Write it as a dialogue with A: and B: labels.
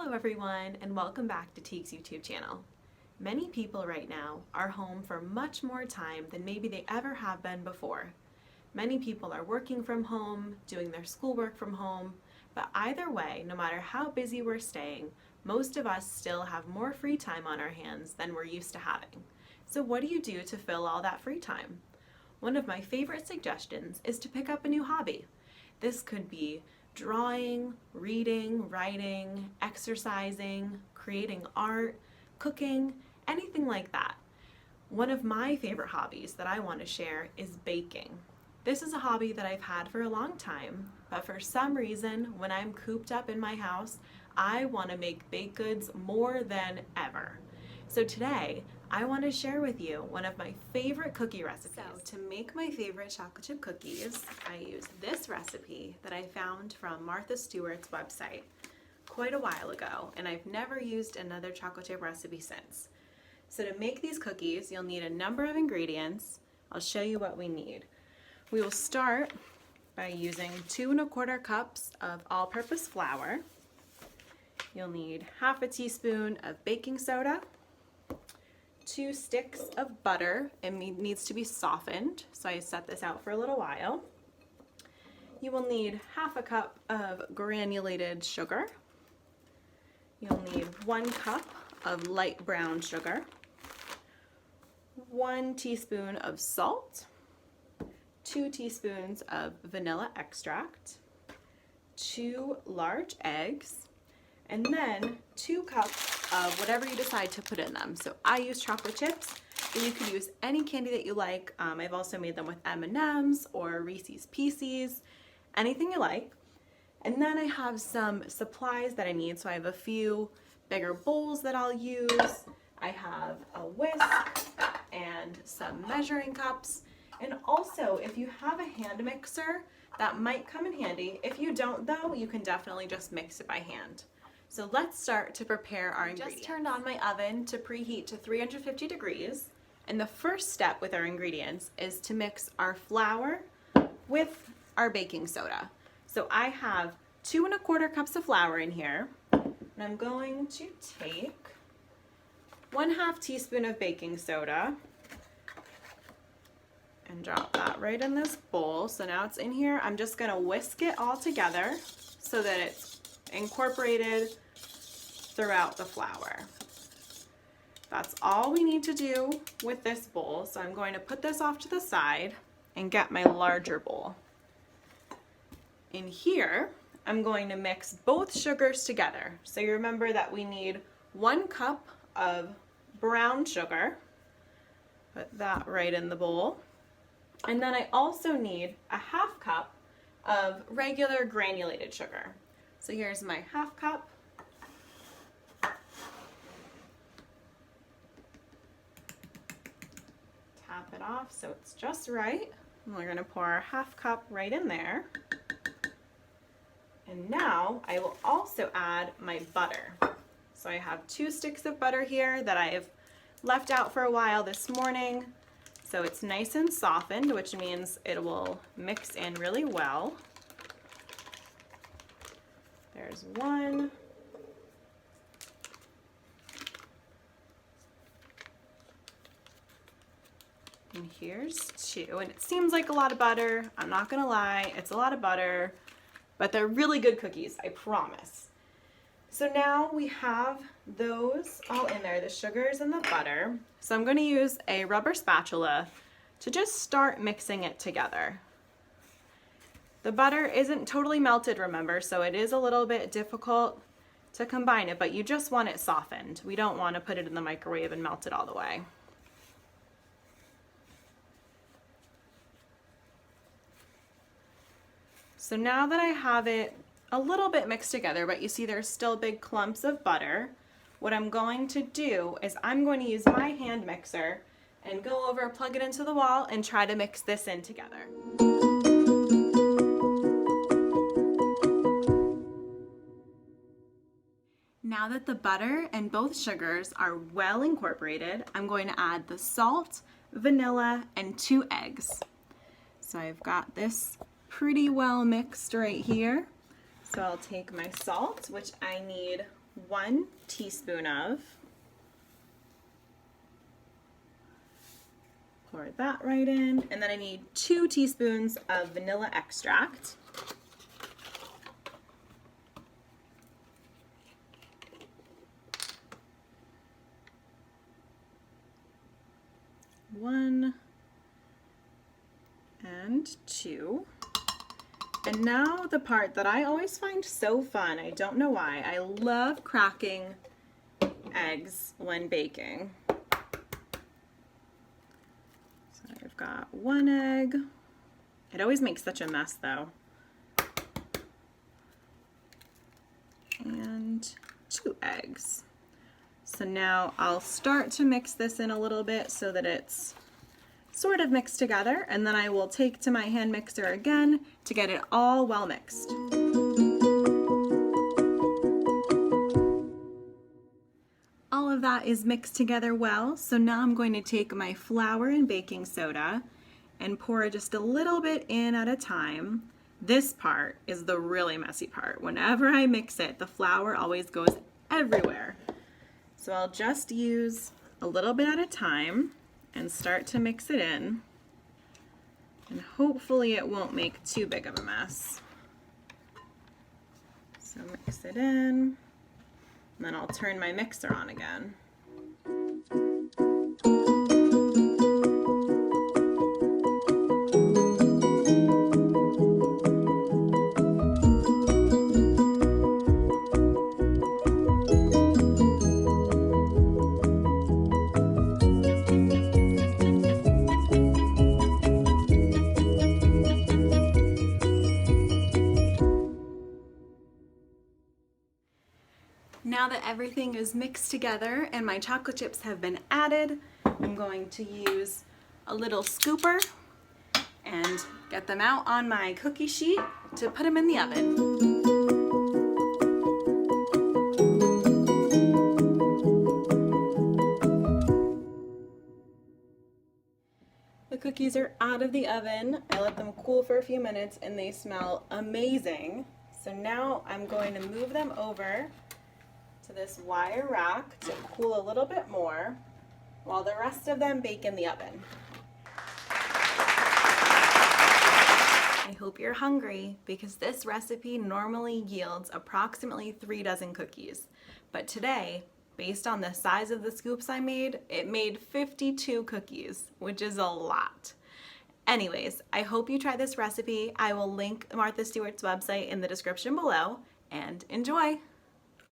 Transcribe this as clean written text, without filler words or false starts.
A: Hello everyone, and welcome back to Teek's YouTube channel. Many people right now are home for much more time than maybe they ever have been before. Many people are working from home, doing their schoolwork from home, but either way, no matter how busy we're staying, most of us still have more free time on our hands than we're used to having. So what do you do to fill all that free time? One of my favorite suggestions is to pick up a new hobby. This could be drawing, reading, writing, exercising, creating art, cooking, anything like that. One of my favorite hobbies that I want to share is baking. This is a hobby that I've had for a long time, but for some reason, when I'm cooped up in my house, I want to make baked goods more than ever. So today, I want to share with you one of my favorite cookie recipes. So to make my favorite chocolate chip cookies, I use this recipe that I found from Martha Stewart's website quite a while ago, and I've never used another chocolate chip recipe since. So to make these cookies, you'll need a number of ingredients. I'll show you what we need. We will start by using 2 1/4 cups of all-purpose flour. You'll need half a teaspoon of baking soda, 2 sticks of butter. It needs to be softened, so I set this out for a little while. You will need half a cup of granulated sugar. You'll need 1 cup of light brown sugar, 1 teaspoon of salt, 2 teaspoons of vanilla extract, 2 large eggs, and then 2 cups of whatever you decide to put in them. So I use chocolate chips, but you could use any candy that you like. I've also made them with M&Ms or Reese's Pieces, anything you like. And then I have some supplies that I need. So I have a few bigger bowls that I'll use. I have a whisk and some measuring cups. And also, if you have a hand mixer, that might come in handy. If you don't though, you can definitely just mix it by hand. So let's start to prepare our ingredients. Just turned on my oven to preheat to 350 degrees. And the first step with our ingredients is to mix our flour with our baking soda. So I have 2 1/4 cups of flour in here. And I'm going to take 1/2 teaspoon of baking soda and drop that right in this bowl. So now it's in here. I'm just gonna whisk it all together so that it's incorporated throughout the flour. That's all we need to do with this bowl. So I'm going to put this off to the side and get my larger bowl. In here, I'm going to mix both sugars together. So you remember that we need 1 cup of brown sugar. Put that right in the bowl. And then I also need a 1/2 cup of regular granulated sugar. So here's my 1/2 cup. Tap it off so it's just right. And we're going to pour our 1/2 cup right in there. And now I will also add my butter. So I have 2 sticks of butter here that I've left out for a while this morning. So it's nice and softened, which means it will mix in really well. There's 1. And here's 2. And it seems like a lot of butter. I'm not gonna lie, it's a lot of butter, but they're really good cookies, I promise. So now we have those all in there, the sugars and the butter. So I'm gonna use a rubber spatula to just start mixing it together. The butter isn't totally melted, remember, so it is a little bit difficult to combine it, but you just want it softened. We don't want to put it in the microwave and melt it all the way. So now that I have it a little bit mixed together, but you see there's still big clumps of butter, what I'm going to do is I'm going to use my hand mixer and go over, plug it into the wall, and try to mix this in together. Now that the butter and both sugars are well incorporated, I'm going to add the salt, vanilla, and 2 eggs. So I've got this pretty well mixed right here. So I'll take my salt, which I need 1 teaspoon of. Pour that right in. And then I need 2 teaspoons of vanilla extract. One and 2. And now the part that I always find so fun, I don't know why, I love cracking eggs when baking. So I've got 1 egg. It always makes such a mess though. And 2 eggs. So now I'll start to mix this in a little bit so that it's sort of mixed together, and then I will take to my hand mixer again to get it all well mixed. All of that is mixed together well, so now I'm going to take my flour and baking soda and pour just a little bit in at a time. This part is the really messy part. Whenever I mix it, the flour always goes everywhere. So I'll just use a little bit at a time and start to mix it in, and hopefully it won't make too big of a mess. So mix it in, and then I'll turn my mixer on again. Now that everything is mixed together and my chocolate chips have been added, I'm going to use a little scooper and get them out on my cookie sheet to put them in the oven. The cookies are out of the oven. I let them cool for a few minutes and they smell amazing. So now I'm going to move them over to this wire rack to cool a little bit more while the rest of them bake in the oven. I hope you're hungry because this recipe normally yields approximately 3 dozen cookies. But today, based on the size of the scoops I made, it made 52 cookies, which is a lot. Anyways, I hope you try this recipe. I will link Martha Stewart's website in the description below, and enjoy!